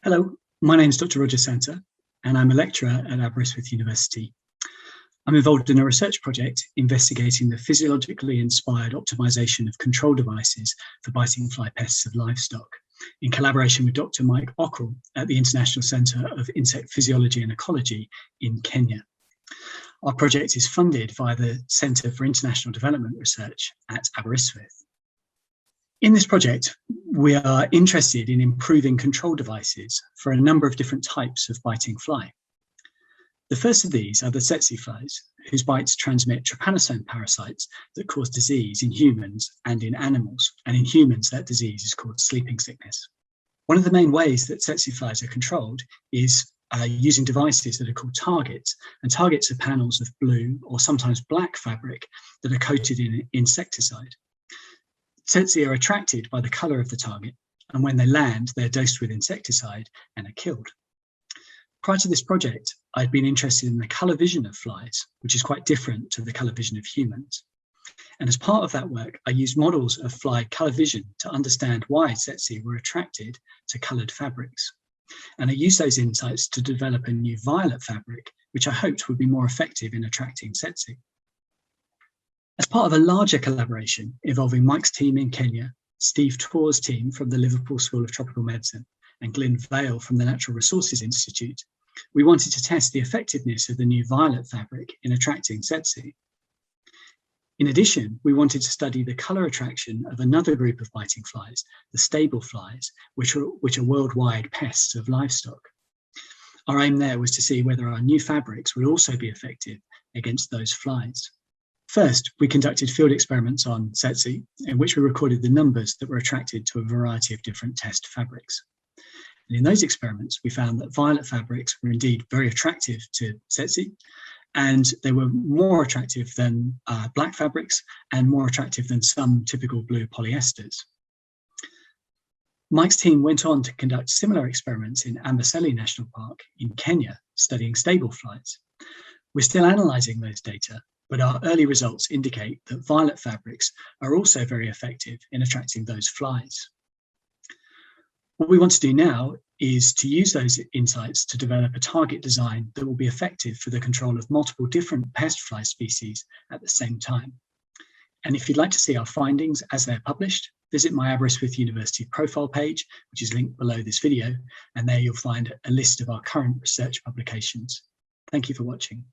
Hello, my name is Dr. Roger Santa, and I'm a lecturer at Aberystwyth University. I'm involved in a research project investigating the physiologically inspired optimization of control devices for biting fly pests of livestock, in collaboration with Dr. Mike Ockrell at the International Centre of Insect Physiology and Ecology in Kenya. Our project is funded via the Centre for International Development Research at Aberystwyth. In this project, we are interested in improving control devices for a number of different types of biting fly. The first of these are the tsetse flies, whose bites transmit trypanosome parasites that cause disease in humans and in animals. And in humans, that disease is called sleeping sickness. One of the main ways that tsetse flies are controlled is using devices that are called targets. And targets are panels of blue or sometimes black fabric that are coated in insecticide. Tsetse are attracted by the colour of the target, and when they land, they're dosed with insecticide and are killed. Prior to this project, I'd been interested in the colour vision of flies, which is quite different to the colour vision of humans. And as part of that work, I used models of fly colour vision to understand why tsetse were attracted to coloured fabrics. And I used those insights to develop a new violet fabric, which I hoped would be more effective in attracting tsetse. As part of a larger collaboration involving Mike's team in Kenya, Steve Torr's team from the Liverpool School of Tropical Medicine, and Glyn Vale from the Natural Resources Institute, we wanted to test the effectiveness of the new violet fabric in attracting tsetse. In addition, we wanted to study the colour attraction of another group of biting flies, the stable flies, which are worldwide pests of livestock. Our aim there was to see whether our new fabrics would also be effective against those flies. First, we conducted field experiments on tsetse, in which we recorded the numbers that were attracted to a variety of different test fabrics. And in those experiments, we found that violet fabrics were indeed very attractive to tsetse, and they were more attractive than black fabrics and more attractive than some typical blue polyesters. Mike's team went on to conduct similar experiments in Amboseli National Park in Kenya, studying stable flies. We're still analysing those data, but our early results indicate that violet fabrics are also very effective in attracting those flies. What we want to do now is to use those insights to develop a target design that will be effective for the control of multiple different pest fly species at the same time. And if you'd like to see our findings as they're published, visit my Aberystwyth University profile page, which is linked below this video, and there you'll find a list of our current research publications. Thank you for watching.